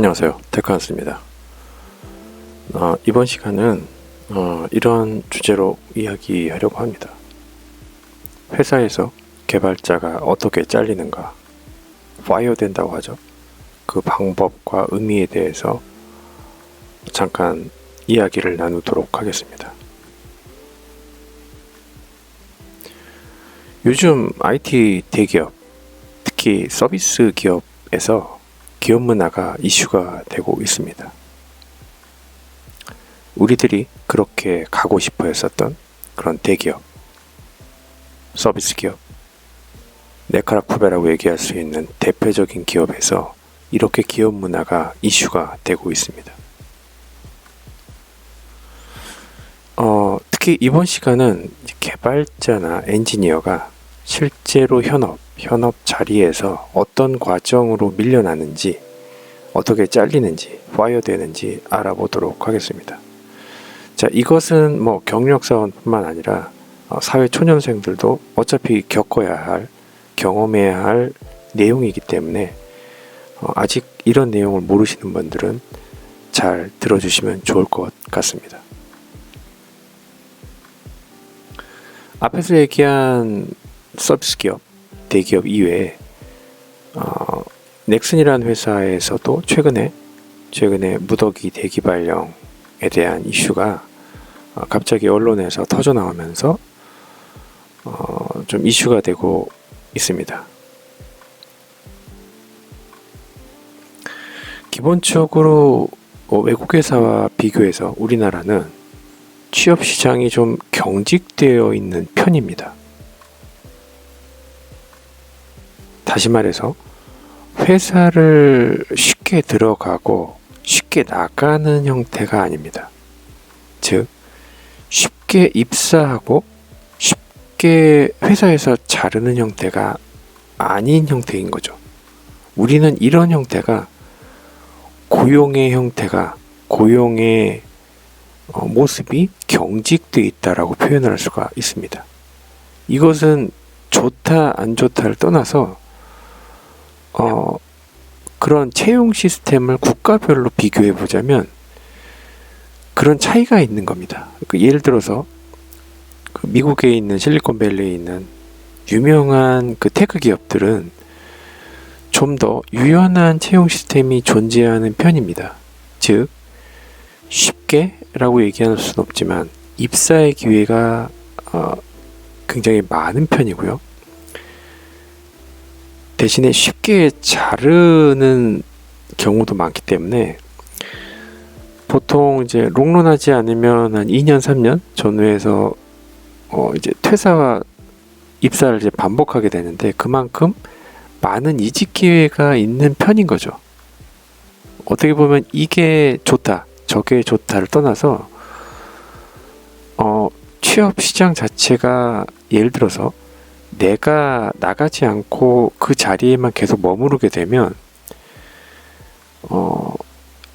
안녕하세요, 테크한스입니다. 이번 시간은 이런 주제로 이야기하려고 합니다. 회사에서 개발자가 어떻게 잘리는가, 파이어 된다고 하죠. 그 방법과 의미에 대해서 잠깐 이야기를 나누도록 하겠습니다. 요즘 IT 대기업, 특히 서비스 기업에서 기업 문화가 이슈가 되고 있습니다. 우리들이 그렇게 가고 싶어 했었던 그런 대기업, 서비스 기업, 네카라쿠베라고 얘기할 수 있는 대표적인 기업에서 이렇게 기업 문화가 이슈가 되고 있습니다. 특히 이번 시간은 개발자나 엔지니어가 실제로 현업 자리에서 어떤 과정으로 밀려나는지, 어떻게 잘리는지, 파이어 되는지 알아보도록 하겠습니다. 자, 이것은 경력사원뿐만 아니라 사회 초년생들도 어차피 겪어야 할, 경험해야 할 내용이기 때문에 아직 이런 내용을 모르시는 분들은 잘 들어주시면 좋을 것 같습니다. 앞에서 얘기한 서비스 기업, 대기업 이외에 넥슨이라는 회사에서도 최근에 무더기 대기 발령에 대한 이슈가 갑자기 언론에서 터져 나오면서 좀 이슈가 되고 있습니다. 기본적으로 외국 회사와 비교해서 우리나라는 취업 시장이 좀 경직되어 있는 편입니다. 다시 말해서 회사를 쉽게 들어가고 쉽게 나가는 형태가 아닙니다. 즉, 쉽게 입사하고 쉽게 회사에서 자르는 형태가 아닌 형태인 거죠. 우리는 이런 형태가 고용의 모습이 경직되어 있다라고 표현을 할 수가 있습니다. 이것은 좋다 안 좋다를 떠나서 그런 채용 시스템을 국가별로 비교해 보자면 그런 차이가 있는 겁니다. 예를 들어서 미국에 있는 실리콘밸리에 있는 유명한 테크 기업들은 좀 더 유연한 채용 시스템이 존재하는 편입니다. 즉, 쉽게라고 얘기할 수는 없지만 입사의 기회가 굉장히 많은 편이고요. 대신에 쉽게 자르는 경우도 많기 때문에 보통 이제 롱런하지 않으면 한 2년, 3년 전후에서 이제 퇴사와 입사를 이제 반복하게 되는데 그만큼 많은 이직 기회가 있는 편인 거죠. 어떻게 보면 이게 좋다, 저게 좋다를 떠나서 취업 시장 자체가 예를 들어서 내가 나가지 않고 그 자리에만 계속 머무르게 되면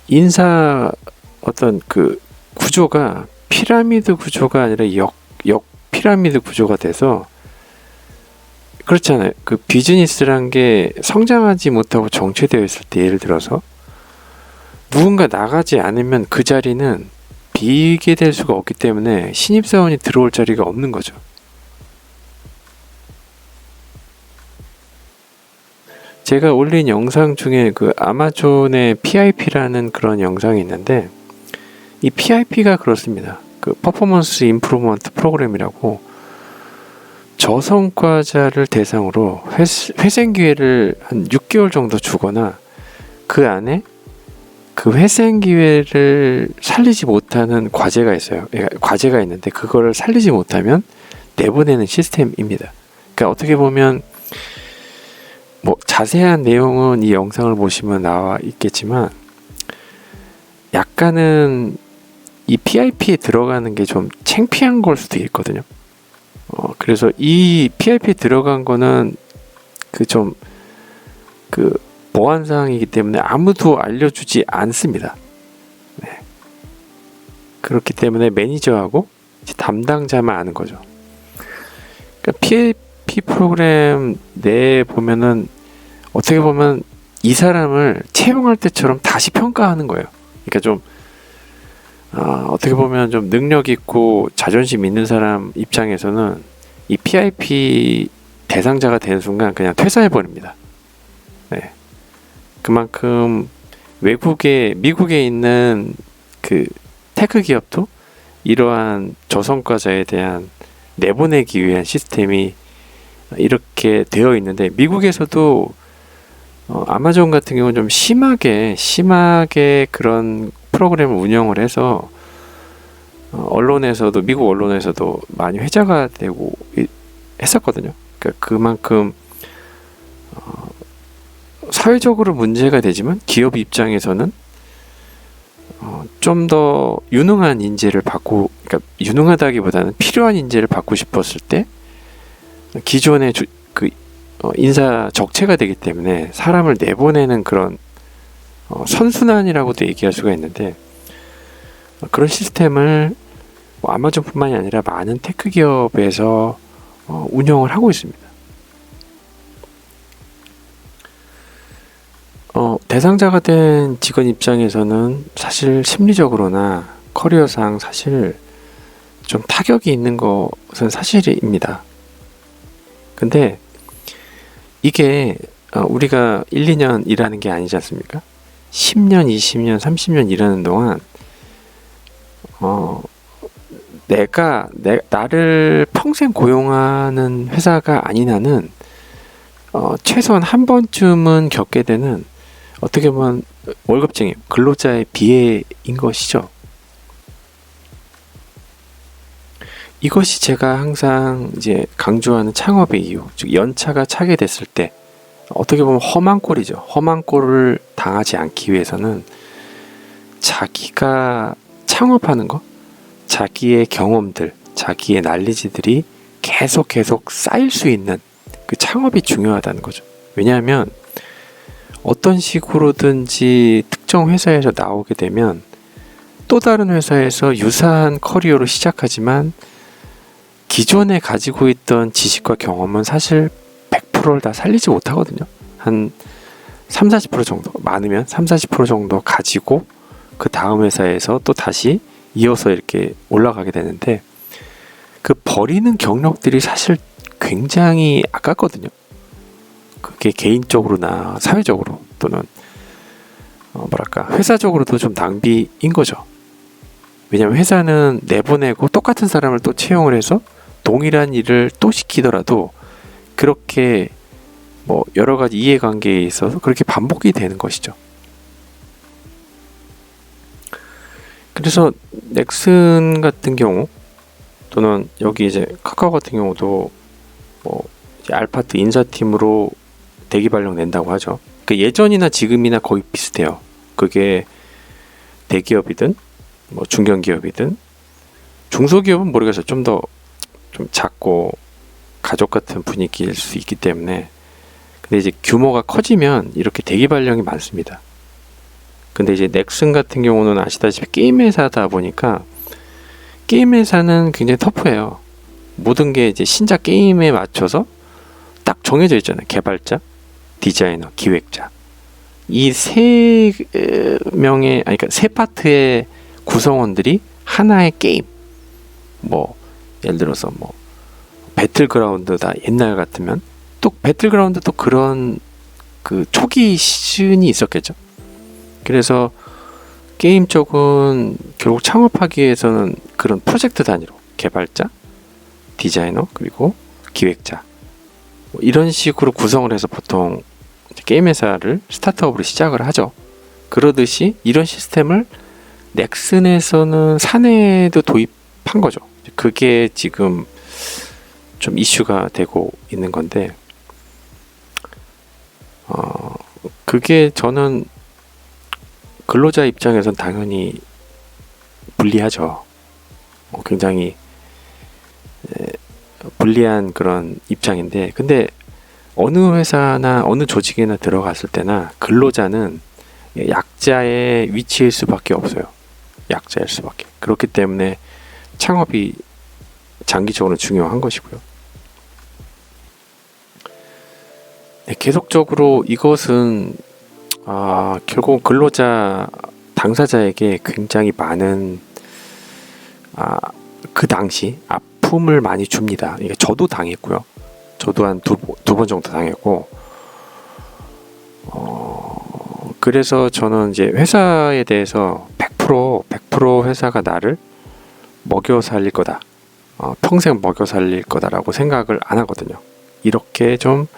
인사 어떤 구조가 피라미드 구조가 아니라 역 피라미드 구조가 돼서 그렇잖아요. 비즈니스란 게 성장하지 못하고 정체되어 있을 때 예를 들어서 누군가 나가지 않으면 그 자리는 비게 될 수가 없기 때문에 신입사원이 들어올 자리가 없는 거죠. 제가 올린 영상 중에 아마존의 PIP라는 그런 영상이 있는데 이 PIP가 그렇습니다. 퍼포먼스 임프루먼트 프로그램이라고 저성과자를 대상으로 회생 기회를 한 6개월 정도 주거나 그 안에 그 회생 기회를 살리지 못하는 과제가 있어요. 과제가 있는데 그거를 살리지 못하면 내보내는 시스템입니다. 그러니까 어떻게 보면 자세한 내용은 이 영상을 보시면 나와 있겠지만 약간은 이 PIP에 들어가는 게 좀 창피한 걸 수도 있거든요. 그래서 이 PIP에 들어간 거는 보안사항이기 때문에 아무도 알려주지 않습니다. 네. 그렇기 때문에 매니저하고 담당자만 아는 거죠. 그러니까 PIP 프로그램 내에 보면은 어떻게 보면 이 사람을 채용할 때처럼 다시 평가하는 거예요. 그러니까 좀 어떻게 보면 좀 능력 있고 자존심 있는 사람 입장에서는 이 PIP 대상자가 되는 순간 그냥 퇴사해 버립니다. 네. 그만큼 미국에 있는 그 테크 기업도 이러한 저성과자에 대한 내보내기 위한 시스템이 이렇게 되어 있는데, 미국에서도 아마존 같은 경우는 좀 심하게 그런 프로그램을 운영을 해서 언론에서도, 미국 언론에서도 많이 회자가 되고 했었거든요. 그러니까 그만큼 사회적으로 문제가 되지만 기업 입장에서는 좀 더 유능한 인재를 그러니까 유능하다기보다는 필요한 인재를 받고 싶었을 때 기존의 인사 적체가 되기 때문에 사람을 내보내는 그런 선순환이라고도 얘기할 수가 있는데, 그런 시스템을 아마존뿐만이 아니라 많은 테크 기업에서 운영을 하고 있습니다. 대상자가 된 직원 입장에서는 사실 심리적으로나 커리어상 사실 좀 타격이 있는 것은 사실입니다. 근데 이게 우리가 1, 2년 일하는 게 아니지 않습니까? 10년, 20년, 30년 일하는 동안 나를 평생 고용하는 회사가 아닌 한은 최소한 한 번쯤은 겪게 되는, 어떻게 보면 월급쟁이, 근로자의 비애인 것이죠. 이것이 제가 항상 이제 강조하는 창업의 이유, 즉 연차가 차게 됐을 때 어떻게 보면 험한 꼴이죠. 험한 꼴을 당하지 않기 위해서는 자기가 창업하는 것, 자기의 경험들, 자기의 난리지들이 계속 쌓일 수 있는 그 창업이 중요하다는 거죠. 왜냐하면 어떤 식으로든지 특정 회사에서 나오게 되면 또 다른 회사에서 유사한 커리어로 시작하지만 기존에 가지고 있던 지식과 경험은 사실 100%를 다 살리지 못하거든요. 한 30-40% 정도, 많으면 30-40% 정도 가지고 그 다음 회사에서 또 다시 이어서 이렇게 올라가게 되는데, 그 버리는 경력들이 사실 굉장히 아깝거든요. 그게 개인적으로나 사회적으로 또는 회사적으로도 좀 낭비인 거죠. 왜냐하면 회사는 내보내고 똑같은 사람을 또 채용을 해서 동일한 일을 또 시키더라도 그렇게 여러 가지 이해관계에 있어서 그렇게 반복이 되는 것이죠. 그래서 넥슨 같은 경우 또는 여기 이제 카카오 같은 경우도 이제 알파트 인사팀으로 대기 발령 낸다고 하죠. 그러니까 예전이나 지금이나 거의 비슷해요. 그게 대기업이든 중견기업이든, 중소기업은 모르겠어요. 좀 작고 가족 같은 분위기일 수 있기 때문에. 근데 이제 규모가 커지면 이렇게 대기 발령이 많습니다. 근데 이제 넥슨 같은 경우는 아시다시피 게임 회사다 보니까 게임 회사는 굉장히 터프해요. 모든 게 이제 신작 게임에 맞춰서 딱 정해져 있잖아요. 개발자, 디자이너, 기획자. 이 세 파트의 구성원들이 하나의 게임. 예를 들어서 배틀그라운드다. 옛날 같으면 또 배틀그라운드도 그런 그 초기 시즌이 있었겠죠. 그래서 게임 쪽은 결국 창업하기 위해서는 그런 프로젝트 단위로 개발자, 디자이너, 그리고 기획자 이런 식으로 구성을 해서 보통 게임 회사를 스타트업으로 시작을 하죠. 그러듯이 이런 시스템을 넥슨에서는 사내에도 도입한 거죠. 그게 지금 좀 이슈가 되고 있는 건데, 그게 저는 근로자 입장에선 당연히 불리하죠. 굉장히 불리한 그런 입장인데, 근데 어느 회사나 어느 조직이나 들어갔을 때나 근로자는 약자의 위치일 수밖에 없어요. 약자일 수밖에. 그렇기 때문에 창업이 장기적으로 중요한 것이고요. 계속적으로 이것은 결국 근로자 당사자에게 굉장히 많은 그 당시 아픔을 많이 줍니다. 이게 저도 당했고요. 저도 한 두 번 정도 당했고, 그래서 저는 이제 회사에 대해서 100% 회사가 나를 먹여 살릴 거다. 평생 먹여 살릴 거다라고 생각을 안 하거든요. 이렇게 좀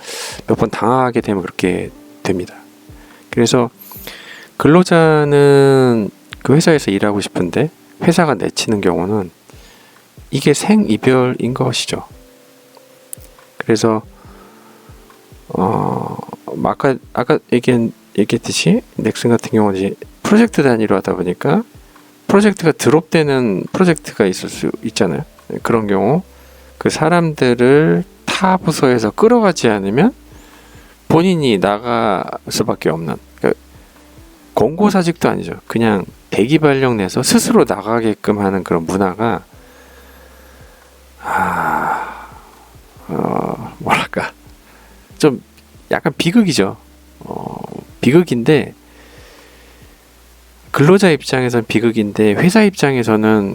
몇 번 당하게 되면 그렇게 됩니다. 그래서 근로자는 그 회사에서 일하고 싶은데 회사가 내치는 경우는 이게 생이별인 것이죠. 그래서 아까 얘기했듯이 넥슨 같은 경우는 이제 프로젝트 단위로 하다 보니까 프로젝트가 드롭되는 프로젝트가 있을 수 있잖아요. 그런 경우 그 사람들을 타 부서에서 끌어가지 않으면 본인이 나갈 수밖에 없는, 그러니까 공고사직도 아니죠. 그냥 대기 발령 내서 스스로 나가게끔 하는 그런 문화가 뭐랄까 좀 약간 비극이죠. 비극인데 근로자 입장에서는 비극인데 회사 입장에서는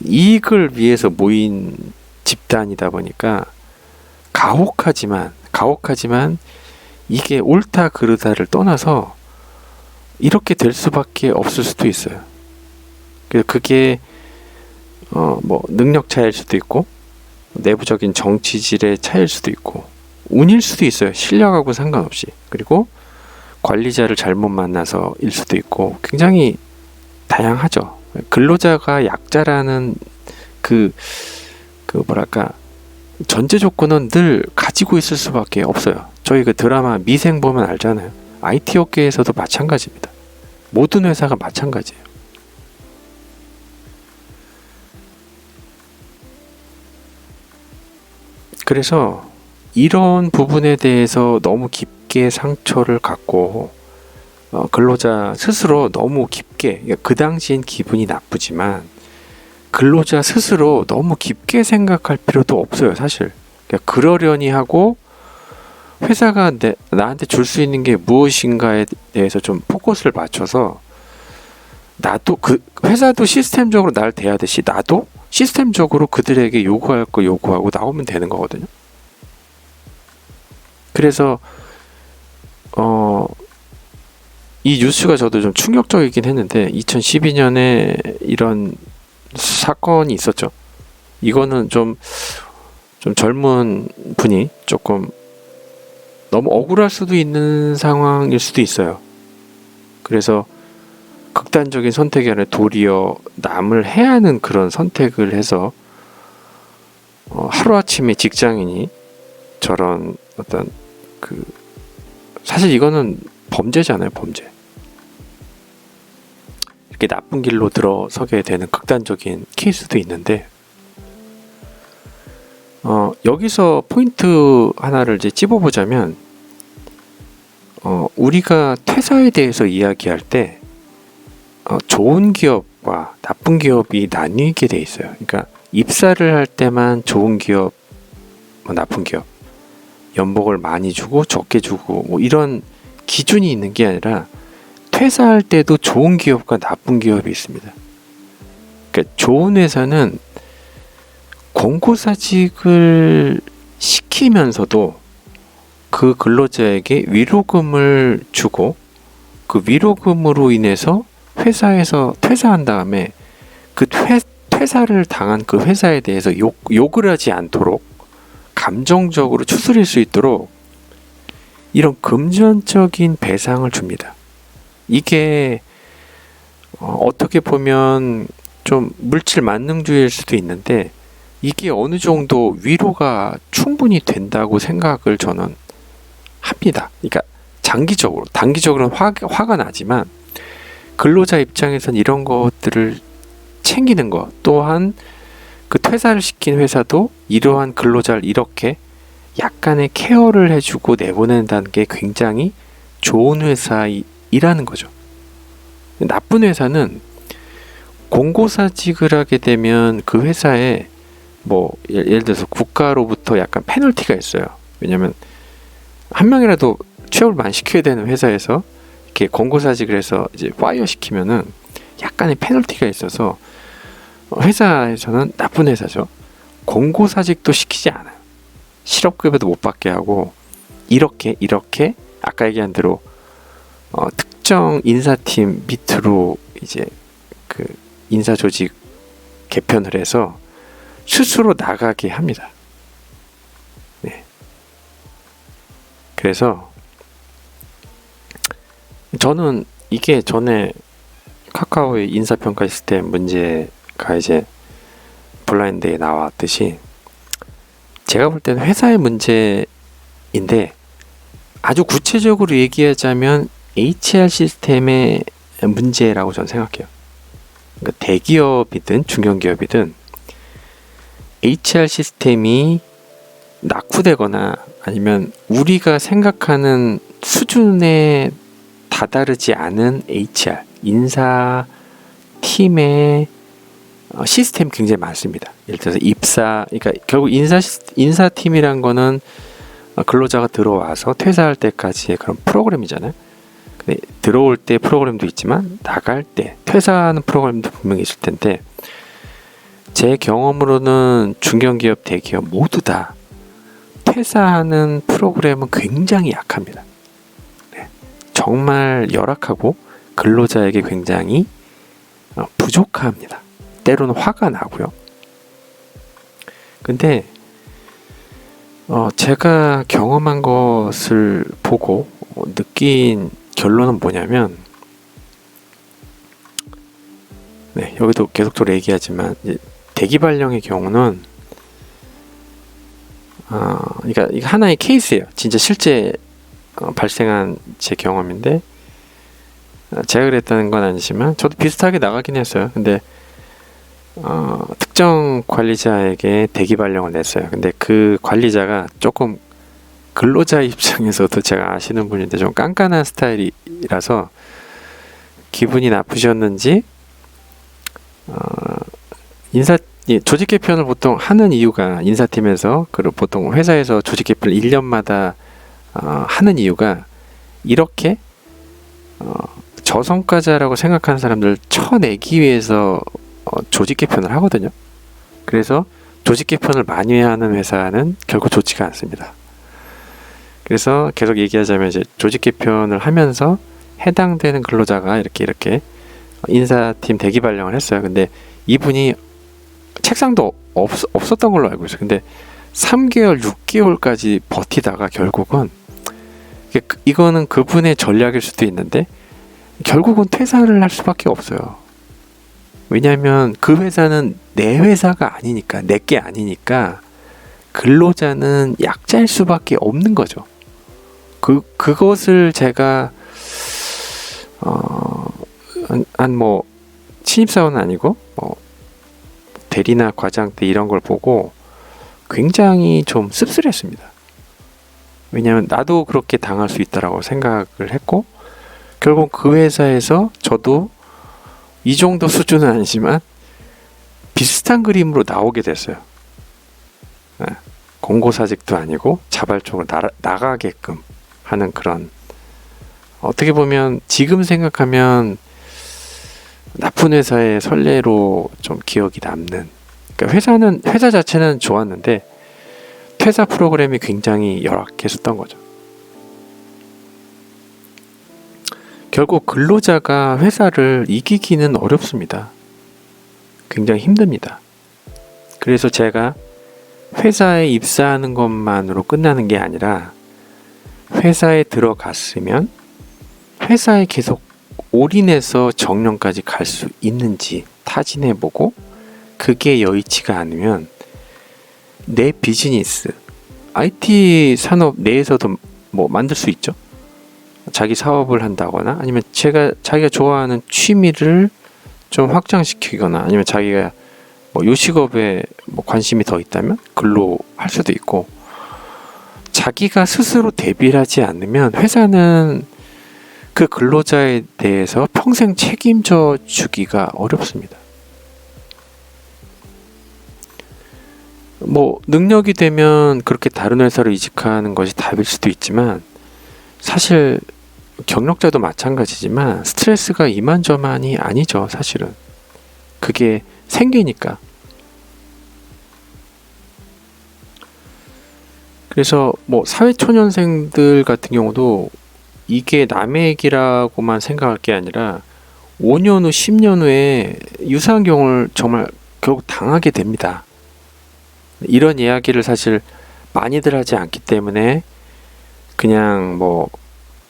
이익을 위해서 모인 집단이다 보니까 가혹하지만 이게 옳다 그르다를 떠나서 이렇게 될 수밖에 없을 수도 있어요. 그게 뭐 능력 차이일 수도 있고 내부적인 정치질의 차이일 수도 있고 운일 수도 있어요. 실력하고 상관없이. 그리고 관리자를 잘못 만나서일 수도 있고 굉장히 다양하죠. 근로자가 약자라는 그 뭐랄까 전제 조건은 늘 가지고 있을 수밖에 없어요. 저희 그 드라마 미생 보면 알잖아요. IT 업계에서도 마찬가지입니다. 모든 회사가 마찬가지예요. 그래서 이런 부분에 대해서 너무 깊게 상처를 갖고 근로자 스스로 너무 깊게, 그 당시엔 기분이 나쁘지만 근로자 스스로 너무 깊게 생각할 필요도 없어요. 사실 그러려니 하고 회사가 나한테 줄 수 있는 게 무엇인가에 대해서 좀 포커스를 맞춰서 나도 회사도 시스템적으로 날 대하듯이 나도 시스템적으로 그들에게 요구할 거 요구하고 나오면 되는 거거든요. 그래서 이 뉴스가 저도 좀 충격적이긴 했는데 2012년에 이런 사건이 있었죠. 이거는 좀 젊은 분이 조금 너무 억울할 수도 있는 상황일 수도 있어요. 그래서 극단적인 선택이 아니라 도리어 남을 해하는 그런 선택을 해서 하루아침에 직장인이 저런 어떤 사실 이거는 범죄잖아요. 범죄. 이렇게 나쁜 길로 들어서게 되는 극단적인 케이스도 있는데 여기서 포인트 하나를 이제 찝어보자면 우리가 퇴사에 대해서 이야기할 때 좋은 기업과 나쁜 기업이 나뉘게 돼 있어요. 그러니까 입사를 할 때만 좋은 기업, 나쁜 기업, 연봉을 많이 주고 적게 주고 뭐 이런 기준이 있는 게 아니라 퇴사할 때도 좋은 기업과 나쁜 기업이 있습니다. 그러니까 좋은 회사는 공고사직을 시키면서도 그 근로자에게 위로금을 주고 그 위로금으로 인해서 회사에서 퇴사한 다음에 그 퇴사를 당한 그 회사에 대해서 욕을 하지 않도록 감정적으로 추스릴 수 있도록 이런 금전적인 배상을 줍니다. 이게 어떻게 보면 좀 물질 만능주의일 수도 있는데 이게 어느 정도 위로가 충분히 된다고 생각을 저는 합니다. 그러니까 장기적으로, 단기적으로는 화가 나지만 근로자 입장에선 이런 것들을 챙기는 것, 또한 그 퇴사를 시킨 회사도 이러한 근로자를 이렇게 약간의 케어를 해주고 내보낸다는 게 굉장히 좋은 회사이라는 거죠. 나쁜 회사는 공고사직을 하게 되면 그 회사에 뭐 예를 들어서 국가로부터 약간 페널티가 있어요. 왜냐면 한 명이라도 취업을 많이 시켜야 되는 회사에서 이렇게 권고사직을 해서 이제 파이어 시키면은 약간의 페널티가 있어서 회사에서는 나쁜 회사죠. 권고사직도 시키지 않아요. 실업급여도 못 받게 하고 이렇게 아까 얘기한 대로 특정 인사팀 밑으로 이제 그 인사조직 개편을 해서 스스로 나가게 합니다. 네. 그래서 저는 이게 전에 카카오의 인사평가 시스템 문제가 이제 블라인드에 나왔듯이 제가 볼 때는 회사의 문제인데 아주 구체적으로 얘기하자면 HR 시스템의 문제라고 저는 생각해요. 그러니까 대기업이든 중견기업이든 HR 시스템이 낙후되거나 아니면 우리가 생각하는 수준에 다다르지 않은 HR, 인사팀의 시스템이 굉장히 많습니다. 예를 들어서 그러니까 결국 인사팀이란 거는 근로자가 들어와서 퇴사할 때까지의 그런 프로그램이잖아요. 근데 들어올 때 프로그램도 있지만 나갈 때 퇴사하는 프로그램도 분명히 있을 텐데 제 경험으로는 중견기업, 대기업 모두 다 퇴사하는 프로그램은 굉장히 약합니다. 네. 정말 열악하고 근로자에게 굉장히 부족합니다. 때로는 화가 나고요. 근데 제가 경험한 것을 보고 느낀 결론은 뭐냐면 네, 여기도 계속적으로 얘기하지만 대기발령의 경우는 그러니까 이거 하나의 케이스예요. 진짜 실제 발생한 제 경험인데 제가 그랬다는 건 아니지만 저도 비슷하게 나가긴 했어요. 근데 특정 관리자에게 대기발령을 냈어요. 근데 그 관리자가 조금 근로자 입장에서도 제가 아시는 분인데 좀 깐깐한 스타일이라서 기분이 나쁘셨는지 조직 개편을 보통 하는 이유가 인사팀에서 그리고 보통 회사에서 조직 개편을 1년마다 하는 이유가 이렇게 저성과자라고 생각하는 사람들 쳐내기 위해서 조직 개편을 하거든요. 그래서 조직 개편을 많이 하는 회사는 결국 좋지가 않습니다. 그래서 계속 얘기하자면 이제 조직 개편을 하면서 해당되는 근로자가 이렇게 인사팀 대기 발령을 했어요. 근데 이분이 책상도 없었던 걸로 알고 있어요. 근데 3개월, 6개월까지 버티다가 결국은 이거는 그분의 전략일 수도 있는데 결국은 퇴사를 할 수밖에 없어요. 왜냐하면 그 회사는 내 회사가 아니니까, 내게 아니니까 근로자는 약자일 수밖에 없는 거죠. 그것을 제가 뭐 신입사원은 아니고 대리나 과장 때 이런 걸 보고 굉장히 좀 씁쓸했습니다. 왜냐하면 나도 그렇게 당할 수 있다라고 생각을 했고 결국 그 회사에서 저도 이 정도 수준은 아니지만 비슷한 그림으로 나오게 됐어요. 공고사직도 아니고 자발적으로 나가게끔 하는 그런 어떻게 보면 지금 생각하면 나쁜 회사의 선례로 좀 기억이 남는 그러니까 회사 자체는 좋았는데 퇴사 프로그램이 굉장히 열악했었던 거죠. 결국 근로자가 회사를 이기기는 어렵습니다. 굉장히 힘듭니다. 그래서 제가 회사에 입사하는 것만으로 끝나는 게 아니라 회사에 들어갔으면 회사에 계속 올인해서 정년까지 갈 수 있는지 타진해보고 그게 여의치가 않으면 내 비즈니스, IT 산업 내에서도 뭐 만들 수 있죠. 자기 사업을 한다거나 아니면 자기가 좋아하는 취미를 좀 확장시키거나 아니면 자기가 뭐 요식업에 뭐 관심이 더 있다면 글로 할 수도 있고 자기가 스스로 대비를 하지 않으면 회사는 그 근로자에 대해서 평생 책임져 주기가 어렵습니다. 뭐 능력이 되면 그렇게 다른 회사로 이직하는 것이 답일 수도 있지만 사실 경력자도 마찬가지지만 스트레스가 이만저만이 아니죠, 사실은. 그게 생계니까. 그래서 뭐 사회초년생들 같은 경우도 이게 남의 얘기라고만 생각할 게 아니라 5년 후, 10년 후에 유사한 경우를 정말 결국 당하게 됩니다. 이런 이야기를 사실 많이들 하지 않기 때문에 그냥 뭐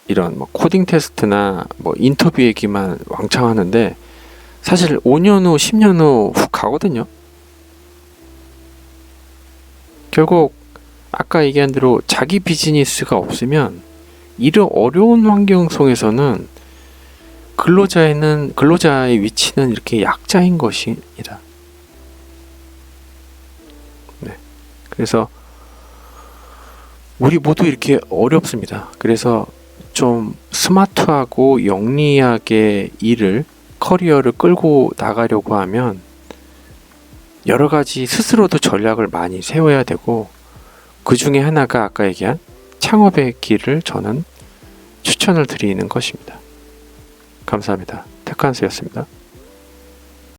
이런 뭐 코딩 테스트나 뭐 인터뷰 얘기만 왕창 하는데 사실 5년 후, 10년 후 훅 가거든요. 결국 아까 얘기한 대로 자기 비즈니스가 없으면 이런 어려운 환경 속에서는 근로자의 위치는 이렇게 약자인 것이다. 네. 그래서 우리 모두 이렇게 어렵습니다. 그래서 좀 스마트하고 영리하게 커리어를 끌고 나가려고 하면 여러 가지 스스로도 전략을 많이 세워야 되고, 그 중에 하나가 아까 얘기한 창업의 길을 저는 추천을 드리는 것입니다. 감사합니다. 테크한스였습니다.